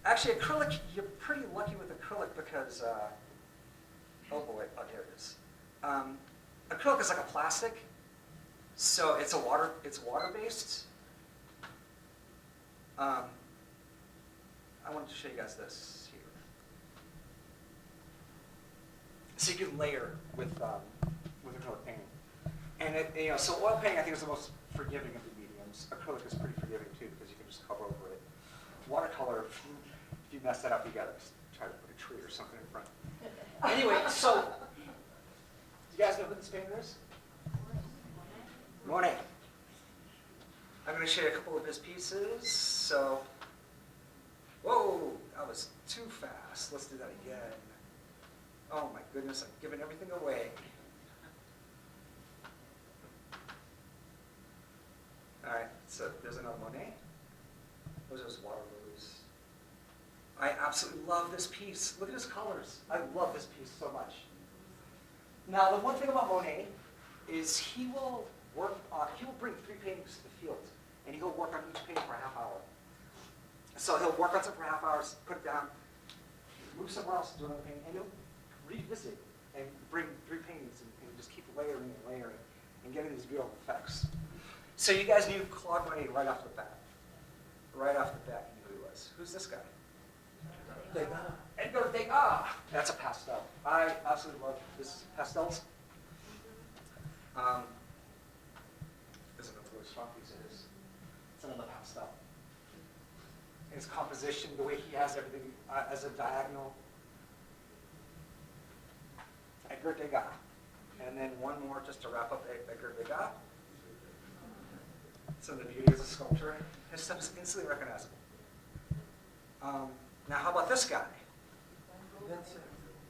Actually, acrylic, you're pretty lucky with acrylic because, oh boy, oh, here it is. Acrylic is like a plastic, so it's water-based. I wanted to show you guys this here. So you can layer with acrylic painting. And so oil painting I think is the most forgiving of the mediums. Acrylic is pretty forgiving too because you can just cover over it. Watercolor, if you mess that up, you gotta try to put a tree or something in front. Anyway, so do you guys know who this painter is? Monet. I'm going to show you a couple of his pieces. So, whoa, that was too fast. Let's do that again. Oh my goodness, I'm giving everything away. All right, so there's another Monet. Those are his water lilies. I absolutely love this piece. Look at his colors. I love this piece so much. Now, the one thing about Monet is he will bring 3 paintings to the field, and he'll work on each painting for a half hour. So he'll work on some for half hours, put it down, move somewhere else, do another painting, and he'll revisit and bring 3 paintings and just keep layering and layering and getting these beautiful effects. So you guys knew Claude Monet right off the bat. Right off the bat, you knew who he was. Who's this guy? Edgar Degas. That's a pastel. I absolutely love this pastels. There's another really strong piece of this. It's another pastel. His composition, the way he has everything as a diagonal. Edgar Degas. And then one more just to wrap up Edgar Degas. So the beauty as a sculptor. His stuff is instantly recognizable. Now, how about this guy?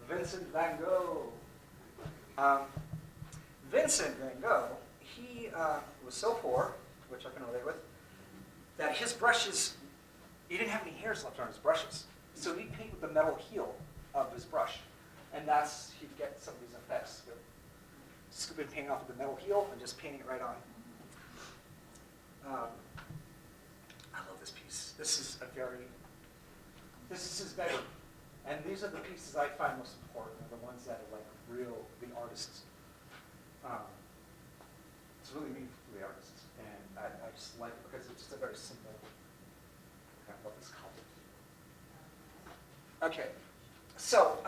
Vincent van Gogh. Vincent van Gogh, he was so poor, which I can relate with, that his brushes, he didn't have any hairs left on his brushes. So he'd paint with the metal heel of his brush. And he'd get some of these effects. Scooping paint off of the metal heel and just painting it right on. I love this piece. This is his bedroom. And these are the pieces I find most important, are the ones that are like the artists. It's really meaningful to the artists. And I just like it because it's just a very simple, I love this color. Okay, so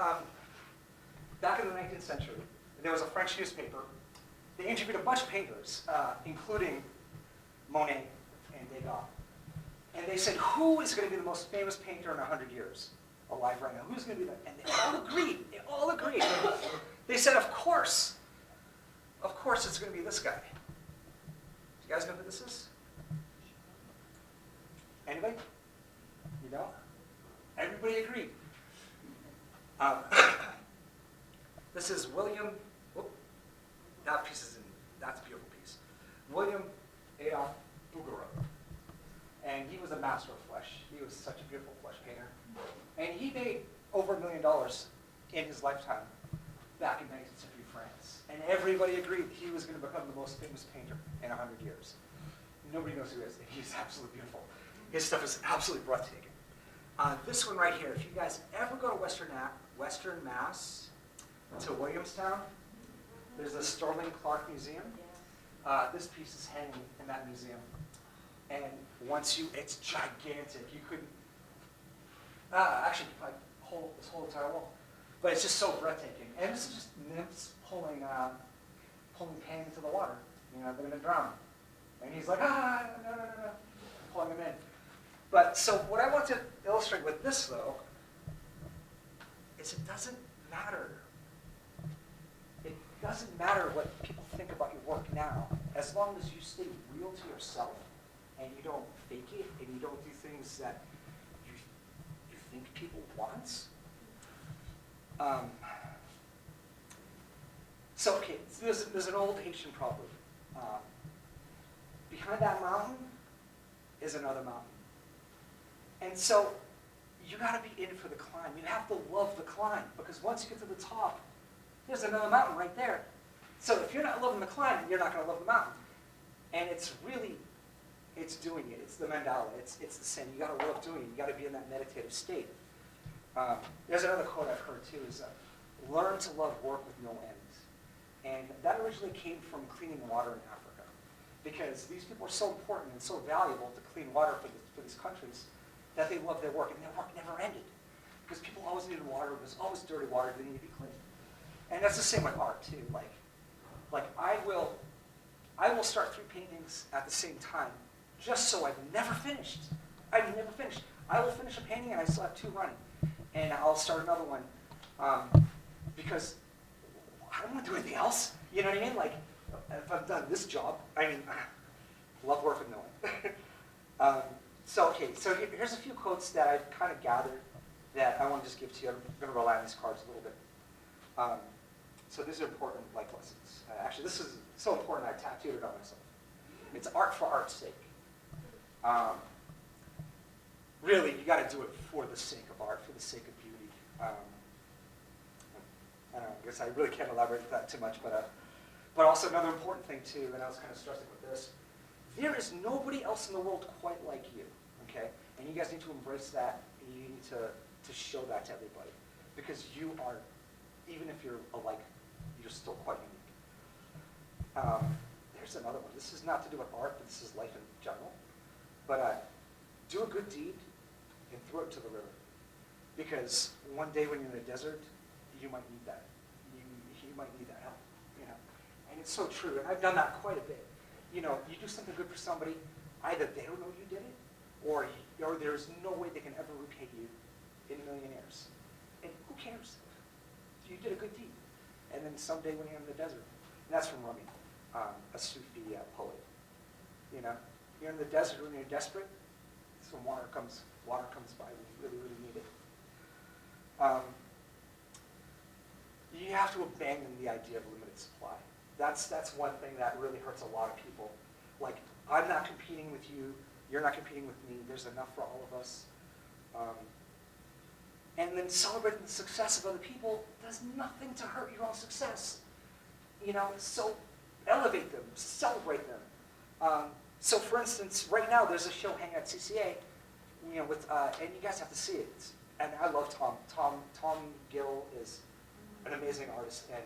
back in the 19th century, there was a French newspaper. They interviewed a bunch of painters, including Monet and Degas. And they said, who is going to be the most famous painter in 100 years alive right now? Who's going to be that? And they all agreed. They all agreed. They said, of course it's going to be this guy. Do you guys know who this is? Anybody? You know? Everybody agreed. This is William, that piece is that's a beautiful piece. William Adolphe Bouguereau. And he was a master of flesh. He was such a beautiful flesh painter. And he made over $1 million in his lifetime back in 19th century France. And everybody agreed he was going to become the most famous painter in 100 years. Nobody knows who he is. He's absolutely beautiful. His stuff is absolutely breathtaking. This one right here, if you guys ever go to Western Mass, to Williamstown, there's the Sterling Clark Museum. This piece is hanging in that museum. And it's gigantic. You couldn't, actually, like, this whole entire wall. But it's just so breathtaking. And this is just nymphs pulling Pan into the water. You know, they're going to drown. And he's like, no, pulling him in. But so what I want to illustrate with this, though, is it doesn't matter. It doesn't matter what people think about your work now, as long as you stay real to yourself and you don't fake it and you don't do things that you think people want. So okay, there's an old Haitian proverb. Behind that mountain is another mountain. And so you got to be in for the climb. You have to love the climb, because once you get to the top, there's another mountain right there. So if you're not loving the climb, you're not going to love the mountain. And it's It's doing it. It's the mandala. It's the same. You got to love doing it. You got to be in that meditative state. There's another quote I've heard too, is learn to love work with no end. And that originally came from cleaning water in Africa, because these people are so important and so valuable to clean water for these countries that they loved their work, and their work never ended. Because people always needed water. It was always dirty water that needed to be cleaned. And that's the same with art too. Like I will start 3 paintings at the same time, just so I've never finished. I've never finished. I will finish a painting and I still have 2 running. And I'll start another one because I don't want to do anything else. You know what I mean? Like, if I've done this job, I mean, love work with no one. So here's a few quotes that I've kind of gathered that I want to just give to you. I'm going to rely on these cards a little bit. So these are important life lessons. Actually, this is so important I tattooed it on myself. It's art for art's sake. Really, you got to do it for the sake of art, for the sake of beauty. I guess I really can't elaborate that too much, but also another important thing too, and I was kind of stressing with this, there is nobody else in the world quite like you, okay? And you guys need to embrace that, and you need to show that to everybody, because you are, even if you're alike, you're still quite unique. There's another one. This is not to do with art, but this is life in general. But do a good deed and throw it to the river. Because one day when you're in the desert, you might need that. You might need that help. You know? And it's so true. And I've done that quite a bit. You know, you do something good for somebody, either they don't know you did it, or there's no way they can ever repay you in a million years. And who cares? You did a good deed. And then someday when you're in the desert, and that's from Rumi, a Sufi poet. You know, you're in the desert when you're desperate. Some water comes by when you really, really need it. You have to abandon the idea of limited supply. That's one thing that really hurts a lot of people. Like, I'm not competing with you. You're not competing with me. There's enough for all of us. And then celebrating the success of other people does nothing to hurt your own success. You know, so elevate them, celebrate them. So for instance, right now there's a show hanging at CCA, you know, with, and you guys have to see it. And I love Tom. Tom Gill is an amazing artist, and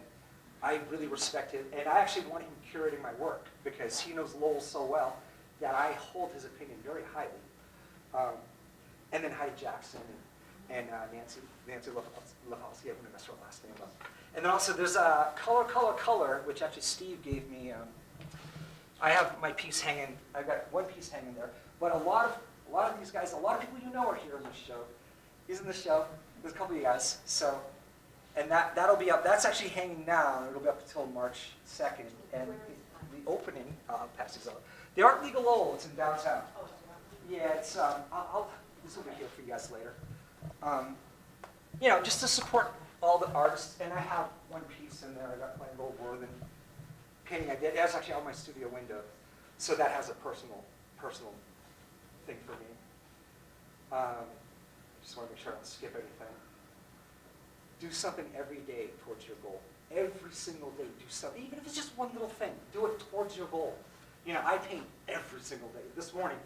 I really respect it. And I actually want him curating my work because he knows Lowell so well that I hold his opinion very highly. And then Heidi Jackson and Nancy Lafalski, I'm going to mess her last name up. And then also there's Color, which actually Steve gave me. I have my piece hanging. I've got one piece hanging there. But a lot of these guys, a lot of people you know are here in this show. He's in the show. There's a couple of you guys. So, and that'll be up. That's actually hanging now. It'll be up until March 2nd. And the opening, I'll pass these out. The Art League of Lowell. It's in downtown. Yeah, it's this will be here for you guys later. You know, just to support all the artists. And I have one piece in there. I got my little Worthen painting I did. That's actually on my studio window. So that has a personal thing for me. Just want to make sure I don't skip anything. Do something every day towards your goal. Every single day, do something. Even if it's just one little thing, do it towards your goal. You know, I paint every single day. This morning,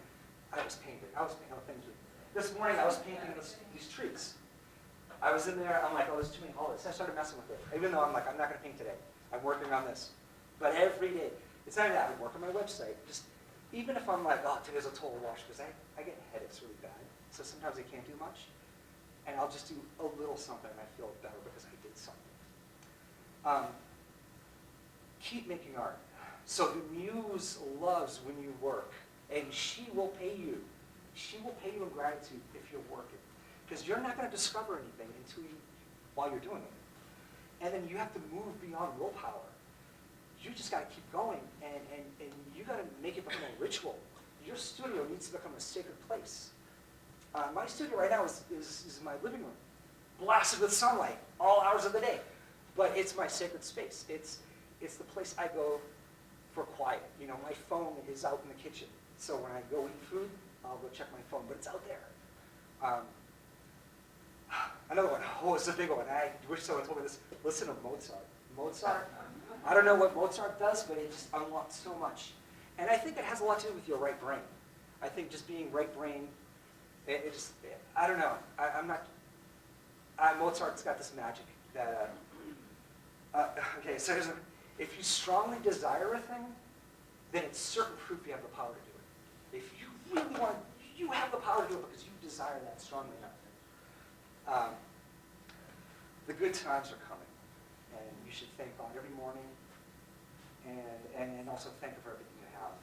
I was painting. Oh, thank you. This morning, I was painting these trees. I was in there, I'm like, oh, there's too many holidays. I started messing with it. Even though I'm like, I'm not going to paint today. I'm working on this. But every day, it's not even that. I work on my website. Just even if I'm like, oh, today's a total wash, because I get headaches really bad. So sometimes I can't do much. And I'll just do a little something and I feel better because I did something. Keep making art. So the muse loves when you work, and she will pay you. She will pay you in gratitude if you're working. Because you're not going to discover anything while you're doing it. And then you have to move beyond willpower. You just got to keep going, and you got to make it become a ritual. Your studio needs to become a sacred place. My studio right now is my living room, blasted with sunlight all hours of the day. But it's my sacred space. It's the place I go for quiet. You know, my phone is out in the kitchen. So when I go eat food, I'll go check my phone, but it's out there. Another one. Oh, it's a big one. I wish someone told me this. Listen to Mozart. Mozart, I don't know what Mozart does, but it just unlocks so much. And I think it has a lot to do with your right brain. I think just being right brain, I don't know. I'm not, Mozart's got this magic that, okay, so if you strongly desire a thing, then it's certain proof you have the power to do it. If you really want, you have the power to do it because you desire that strongly enough. The good times are coming, and you should thank God every morning, and also thank Him for everything you have.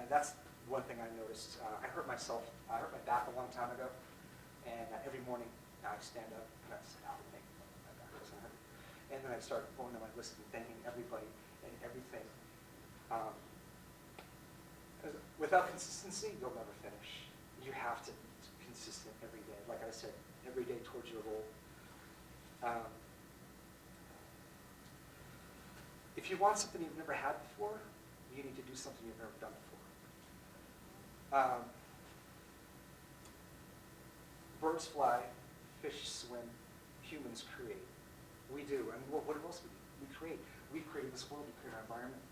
That's one thing I noticed. I hurt my back a long time ago, and every morning I stand up and I sit out and think, my back doesn't hurt. And then I start going on my list and thanking everybody and everything. Without consistency, you'll never finish. You have to be consistent every day. Like I said, every day towards your goal. If you want something you've never had before, you need to do something you've never done before. Birds fly, fish swim, humans create. We do. And what else do we create? We create this world, we create our environment.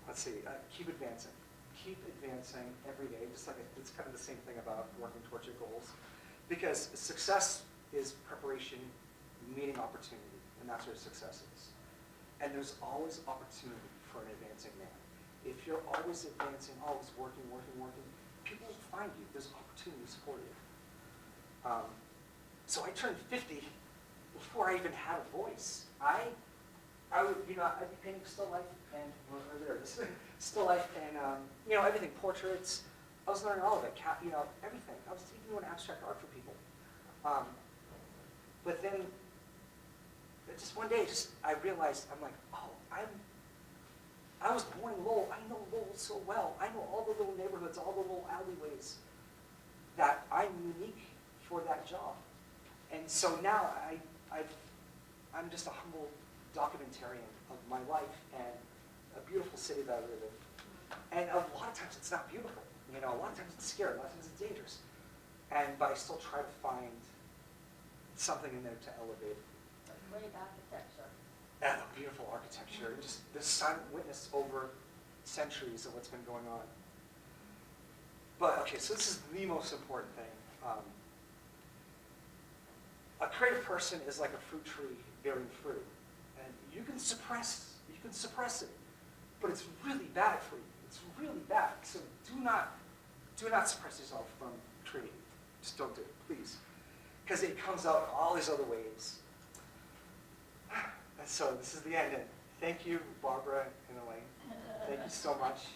Let's see, keep advancing. Keep advancing every day, just like it's kind of the same thing about working towards your goals. Because success is preparation meeting opportunity, and that's where success is. And there's always opportunity for an advancing man. If you're always advancing, always working, people will find you. There's opportunities for you. So I turned 50 before I even had a voice. I'd be painting still life and still life and everything, portraits. I was learning all of it, everything. I was even doing abstract art for people. But then, just one day, I realized, I'm like, oh, I was born in Lowell. I know Lowell so well. I know all the little neighborhoods, all the little alleyways, that I'm unique for that job. And so now I'm just a humble documentarian of my life and a beautiful city that I live in. And a lot of times it's not beautiful. A lot of times it's scary. A lot of times it's dangerous. But I still try to find something in there to elevate. Great architecture. And the beautiful architecture. Just the silent witness over centuries of what's been going on. But okay, so this is the most important thing. A creative person is like a fruit tree bearing fruit. And you can suppress it, but it's really bad for you. It's really bad. So do not suppress yourself from creating. Just don't do it, please. Because it comes out all these other ways. And so this is the end. And thank you, Barbara and Elaine. Thank you so much.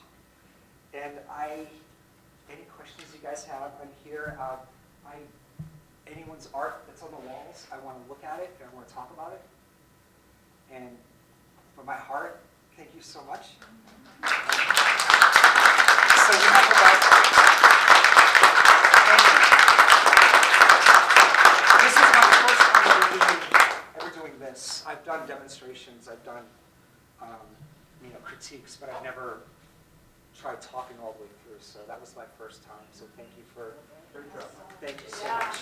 And any questions you guys have, I'm here. Anyone's art that's on the walls, I want to look at it and I want to talk about it. And from my heart, thank you so much. So we have about, this is my first time ever doing this. I've done demonstrations, I've done critiques, but I've never tried talking all the way through. So that was my first time. So thank you so much.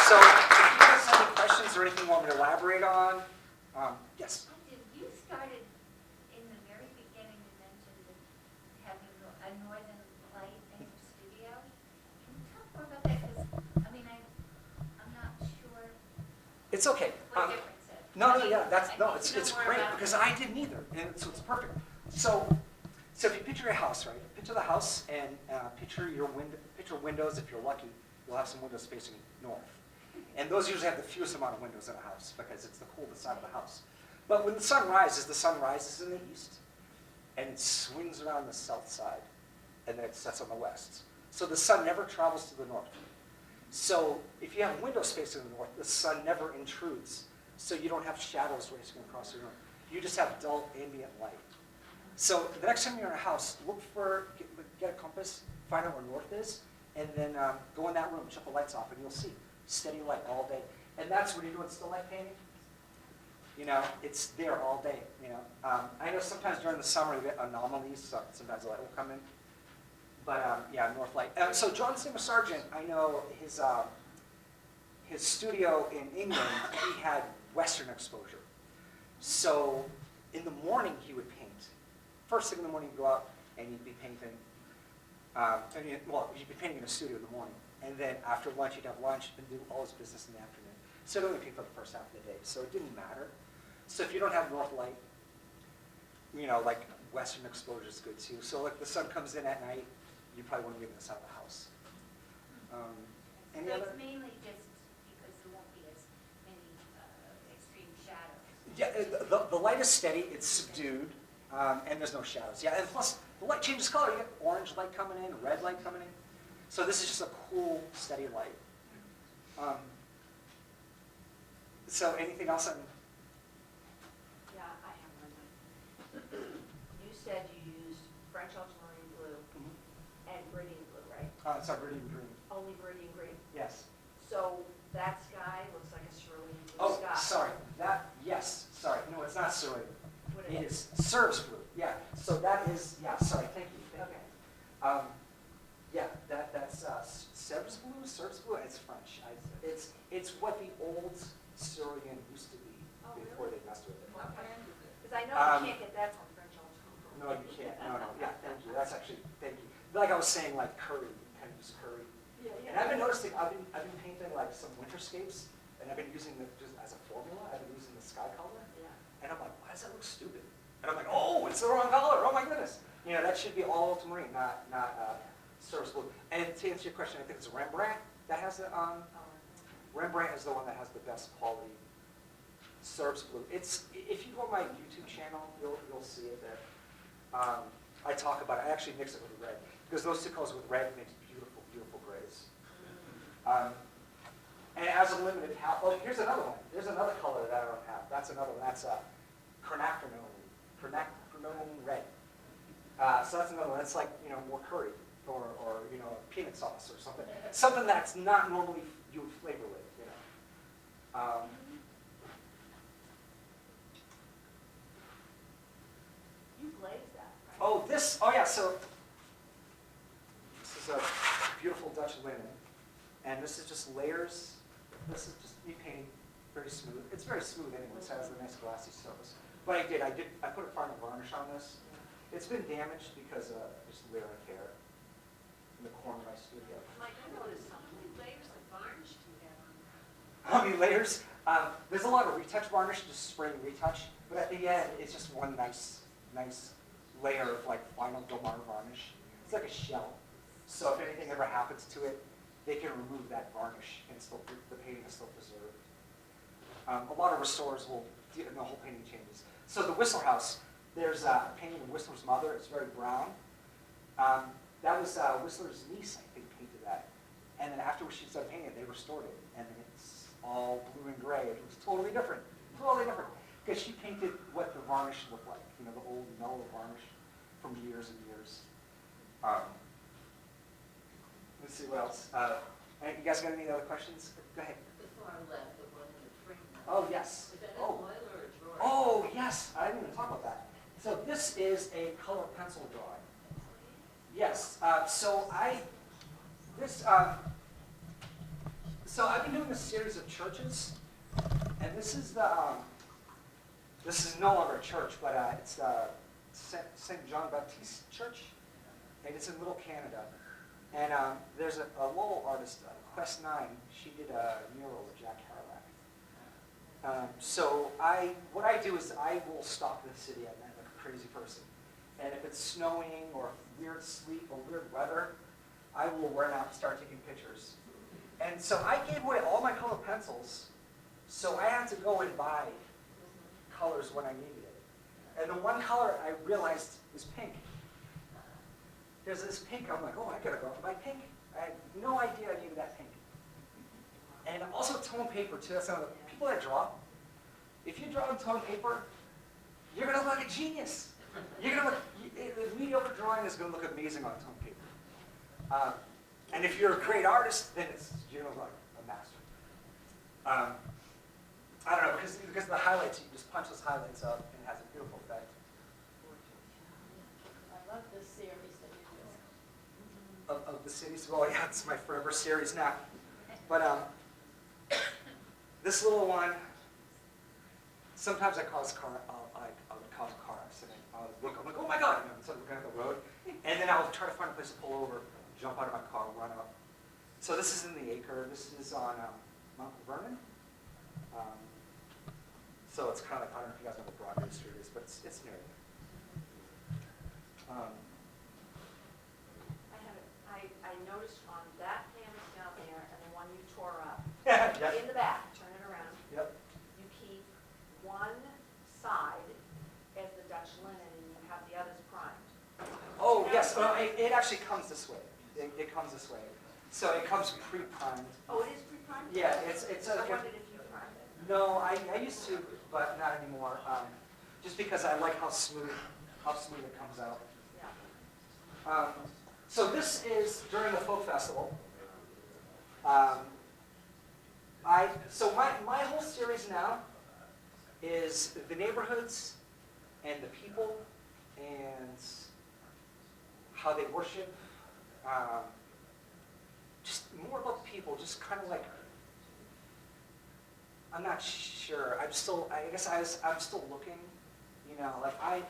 So if you guys have any questions or anything you want me to elaborate on, yes? You started in the very beginning, you mentioned having a northern light in your studio. Can you talk more about that? Because, I'm not sure It's okay. what difference it is. It's great because I didn't either, and so it's perfect. So if you picture a house, right? Picture the house and picture your windows. If you're lucky, you'll have some windows facing north. And those usually have the fewest amount of windows in a house because it's the coolest side of the house. But when the sun rises in the east, and it swings around the south side, and then it sets on the west. So the sun never travels to the north. So if you have windows facing the north, the sun never intrudes. So you don't have shadows racing across the room. You just have dull ambient light. So the next time you're in a house, get a compass, find out where north is, and then go in that room, shut the lights off, and you'll see steady light all day. And that's when you're doing still life painting. It's there all day. I know sometimes during the summer you get anomalies. So sometimes the light will come in. But north light. So John Singer Sargent, I know his studio in England, he had western exposure. So in the morning, he would paint. First thing in the morning, he'd go out and he'd be painting. He'd be painting in a studio in the morning. And then after lunch, he'd have lunch and do all his business in the afternoon. So he'd only paint for the first half of the day. So it didn't matter. So if you don't have north light, like western exposure is good too. So like the sun comes in at night, you probably want to be on the side of the house. Any So other? it's mainly just because there won't be as many extreme shadows. Yeah, the light is steady, it's subdued, and there's no shadows. Yeah, and plus the light changes color. You get orange light coming in, red light coming in. So this is just a cool, steady light. So anything else on? Yeah, I have one. You said you used French ultramarine blue and Viridian blue, right? Sorry, Viridian green. Only Viridian green. Yes. So that sky looks like a cerulean blue Oh, sky. sorry. Yes. Sorry. No, it's not cerulean. What It is Ceres blue. Yeah. So that is, sorry. Thank you. Okay. That's Ceres blue. It's French. It's what the old cerulean used to be Oh, before really? they messed with it. Because I know you can't get that from French ultramarine. No, you can't. No. Yeah, thank you. Thank you. Like I was saying, like curry, you kind of use curry. And I've been noticing, I've been painting like some winterscapes, and I've been using just as a formula. I've been using the sky color, Yeah. and I'm like, why does that look stupid? And I'm like, oh, it's the wrong color. Oh my goodness. That should be all ultramarine, not Ceres blue. And to answer your question, I think it's Rembrandt that has the Rembrandt is the one that has the best quality Ceres blue. If you go on my YouTube channel, you'll see it there. I talk about it. I actually mix it with red because those two colors with red makes beautiful, beautiful grays. And as a limited palette, here's another one. There's another color that I don't have. That's another one. That's quinacridone red. So that's another one. That's like more curry or peanut sauce or something. Something that's not normally you would flavor with. You glazed that, right? So this is a beautiful Dutch linen, and this is just layers. This is just me painting very smooth. It's very smooth anyway, so it has a nice glossy surface. But I put a final varnish on this. It's been damaged because of just wear and tear in the corner of my studio. Mike, I noticed how many layers of varnish do you have on there? How many layers? There's a lot of retouch varnish, just spraying retouch. But at the end, it's just one nice layer of like final Domar varnish. It's like a shell. So if anything ever happens to it, they can remove that varnish and still the painting is still preserved. A lot of restorers will, the whole painting changes. So the Whistler House, there's a painting of Whistler's mother. It's very brown. That was Whistler's niece, I think, painted that. And then after she started painting it, they restored it. And then it's all blue and gray. It was totally different. Because she painted what the varnish looked like. The old mellow varnish from years and years. Let's see what else. You guys got any other questions? Go ahead. The far left, the one in the frame. Oh, yes. Is that an oil or a drawer? Oh, yes. I didn't even talk about that. So this is a color pencil drawing. Yes. So I've been doing a series of churches, and this is no longer a church, but it's the St. John Baptiste Church, and it's in Little Canada. And there's a local artist, Quest 9. She did a mural of Jack Kerouac. So what I do is I will stalk the city at night like a crazy person. And if it's snowing or weird sleet or weird weather, I will run out and start taking pictures. And so I gave away all my color pencils, so I had to go and buy colors when I needed it. And the one color I realized was pink. There's this pink, I'm like, oh, I gotta go out and buy pink. I had no idea I needed that pink. And also tone paper too, that's another, people that draw, if you draw on tone paper, you're gonna look like a genius. You're gonna look, the mediocre drawing is gonna look amazing on tone paper. And if you're a great artist, then you're gonna look like a master. I don't know, because the highlights, you just punch those highlights up and it has a beautiful effect. I love this series that you're doing. Of the cities, well, yeah, it's my forever series now. But this little one, sometimes I would cause look, I'm like, oh my God, you know, instead of looking at the road. And then I'll try to find a place to pull over, jump out of my car, run up. So this is in the acre. This is on Mount Vernon. So it's kind of like, I don't know if you guys know what Broadway Street is, but it's near there. I noticed on that canvas down there and the one you tore up, Yep. in the back, turn it around, Yep. you keep one side as the Dutch linen and you have the others primed. Oh, yes. Well, it actually comes this way. It comes this way. So it comes pre-primed. Oh, it is pre-primed? Yeah, it's I like wondered if you primed it. no, I used to, but not anymore. Just because I like how smooth it comes out. Yeah. So this is during the folk festival. So my whole series now is the neighborhoods and the people and how they worship. Just more about the people, just kind of like, I'm not sure. I'm still looking, you know, like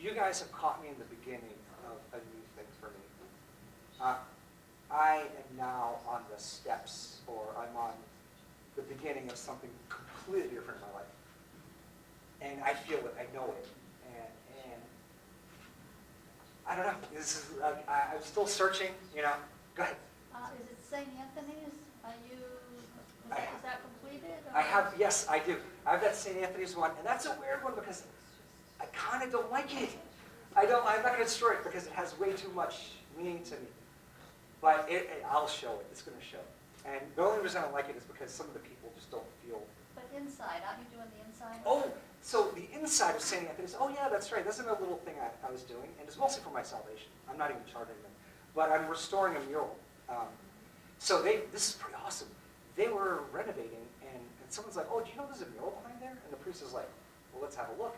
you guys have caught me in the beginning of a new thing for me. I am now on the steps, or I'm on the beginning of something completely different in my life. And I feel it, I know it. And I don't know, this is, I'm still searching, you know. Go ahead. Is it St. Anthony's? Are you, is that completed? I have, yes, I do. I have that St. Anthony's one, and that's a weird one because I kind of don't like it. I'm not going to destroy it because it has way too much meaning to me. But I'll show it. It's going to show. And the only reason I don't like it is because some of the people just don't feel. But inside, aren't you doing the inside? Oh, so the inside of St. Anthony's. Oh yeah, that's right. That's another little thing I was doing, and it's mostly for my salvation. I'm not even charging them, but I'm restoring a mural. So this is pretty awesome. They were renovating, and someone's like, "Oh, do you know there's a mural behind there?" And the priest is like, "Well, let's have a look."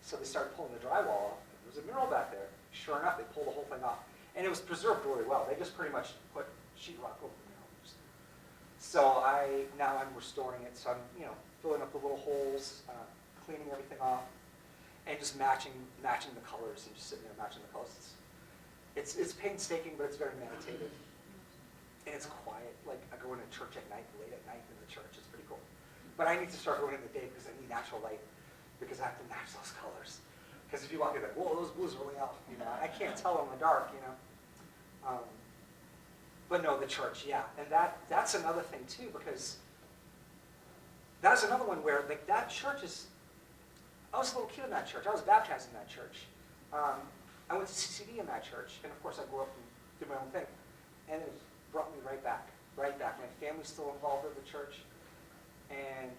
So they started pulling the drywall off. There was a mural back there. Sure enough, they pulled the whole thing off. And it was preserved really well. They just pretty much put sheetrock over the mural. So now I'm restoring it. So I'm, filling up the little holes, cleaning everything off, and just matching the colors and just sitting there matching the colors. It's painstaking, but it's very meditative. And it's quiet. Like I go into church at night, late at night in the church. It's pretty cool. But I need to start going in the day because I need natural light because I have to match those colors. Because if you walk in, like, whoa, those blues are really out. I can't tell in the dark. But no, the church, yeah, and that's another thing too because that's another one where like that church is. I was a little kid in that church. I was baptized in that church. I went to CCD in that church, and of course I grew up and did my own thing, and it brought me right back. My family's still involved with the church, and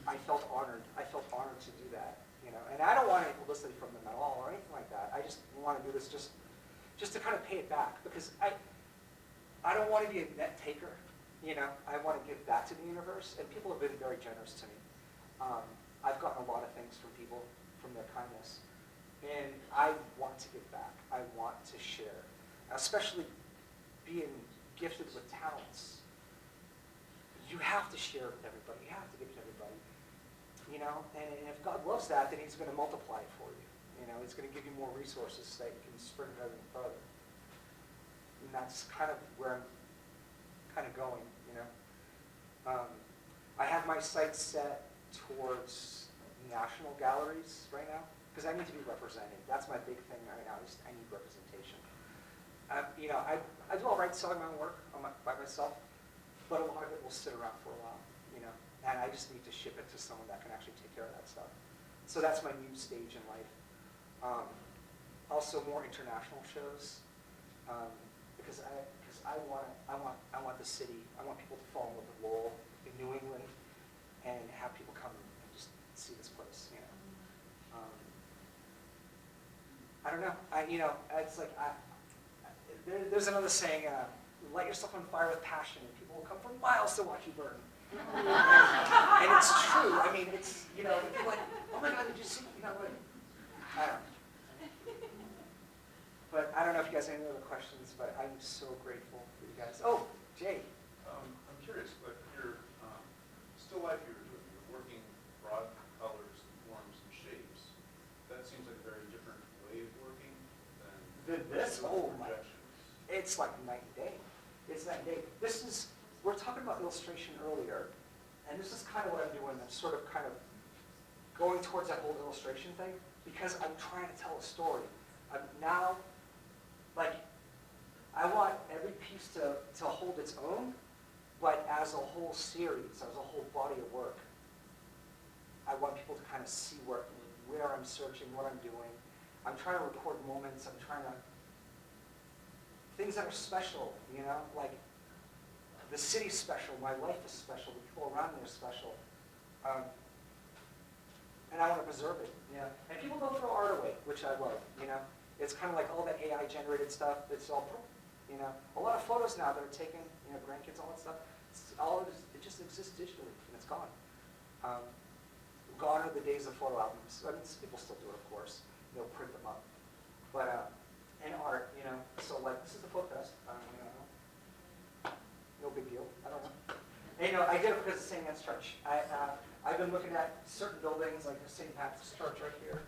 I felt honored. I felt honored to do that. And I don't want any publicity from them at all or anything like that. I just want to do this just to kind of pay it back because I don't want to be a net taker. I want to give back to the universe, and people have been very generous to me. I've gotten a lot of things from people from their kindness, and I want to give back. I want to share, especially being gifted with talents. You have to share with everybody. You have to give to everybody. And if God loves that, then he's going to multiply it for you. He's going to give you more resources so that you can spread it even further. And that's kind of where I'm kind of going, I have my sights set towards national galleries right now because I need to be represented. That's my big thing right now. I need representation. I do all right selling my own work by myself, but a lot of it will sit around for a while, and I just need to ship it to someone that can actually take care of that stuff. So that's my new stage in life. Also more international shows, because I want the city. I want people to fall in love with Lowell in New England, and have people come and just see this place. I don't know. It's like there's another saying: "Light yourself on fire with passion, and people will come from miles to watch you burn." And it's true. I mean, it's people are like, "Oh my God, did you see?" I don't know. But I don't know if you guys have any other questions, but I'm so grateful for you guys. Oh, Jay. I'm curious, but your still life you're working broad colors and forms and shapes. That seems like a very different way it's like night and day. It's night and day. We're talking about illustration earlier, and this is kind of what I'm doing. I'm sort of kind of going towards that whole illustration thing because I'm trying to tell a story. I'm now, like, I want every piece to hold its own, but as a whole series, as a whole body of work. I want people to kind of see where I'm searching, what I'm doing. I'm trying to record moments. I'm trying to, things that are special, you know, like the city's special, my life is special, the people around me are special. And I want to preserve it, you know. And people don't throw art away, which I love, you know. It's kind of like all the AI-generated stuff, it's all, you know. A lot of photos now that are taken, you know, grandkids, all that stuff, it just exists digitally, and it's gone. Gone are the days of photo albums. I mean, people still do it, of course. They'll print them up. But, and art, you know, so like, this is the folk fest. You know, no big deal, I don't know. And, you know, I did it because of St. Anne's Church. I've been looking at certain buildings, like the St. Patrick's Church right here.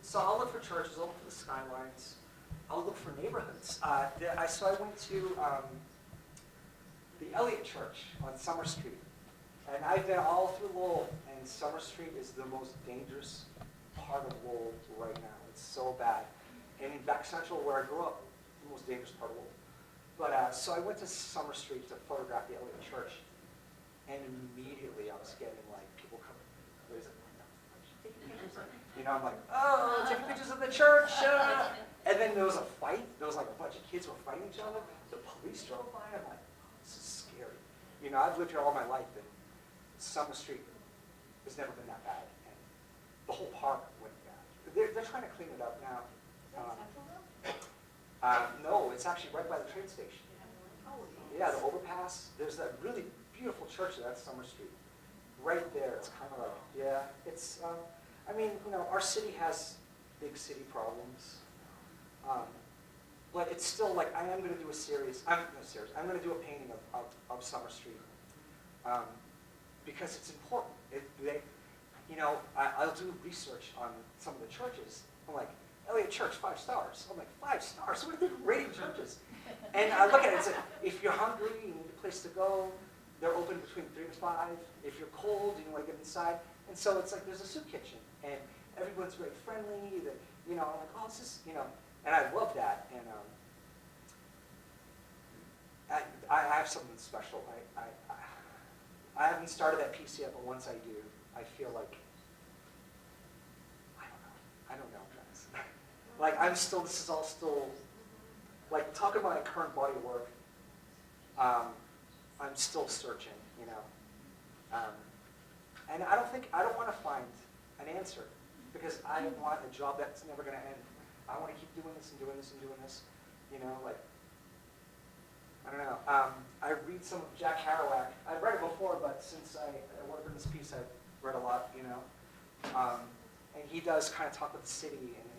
So I'll look for churches, I'll look for the skylines, I'll look for neighborhoods. So I went to the Elliott Church on Summer Street. And I've been all through Lowell, and Summer Street is the most dangerous part of Lowell right now. It's so bad. And in back central, where I grew up, the most dangerous part of Lowell. But so I went to Summer Street to photograph the Elliott Church, and immediately I was getting like people coming. What is it? Taking pictures. You know, I'm like, oh, taking pictures of the church. And then there was a fight. There was like a bunch of kids who were fighting each other. The police drove by. I'm like, oh, this is scary. You know, I've lived here all my life, and Summer Street has never been that bad, and the whole park went bad. They're trying to clean it up now. No, it's actually right by the train station. Yeah, the overpass. There's that really beautiful church there, that's Summer Street. Right there, it's kind of like, yeah, it's, I mean, you know, our city has big city problems. But it's still like, I am going to do a series, I'm going to do a painting of Summer Street. Because it's important. You know, I'll do research on some of the churches. I'm like, Elliott Church, 5 stars. I'm like, 5 stars? What are they rating churches? And I look at it and say, if you're hungry, you need a place to go, they're open between 3 to 5. If you're cold, you want to get inside. And so it's like there's a soup kitchen, and everyone's very friendly. You know, I'm like, oh, this is, you know, and I love that. And I have something special. I haven't started that piece yet, but once I do, I feel like, I don't know, guys. Like, this is all still, like, talking about my current body of work, I'm still searching, you know. And I don't want to find an answer, because I want a job that's never going to end. I want to keep doing this and doing this and doing this, you know, like, I don't know. I read some of Jack Kerouac. I've read it before, but since I worked on this piece, I've read a lot, you know. And he does kind of talk about the city, and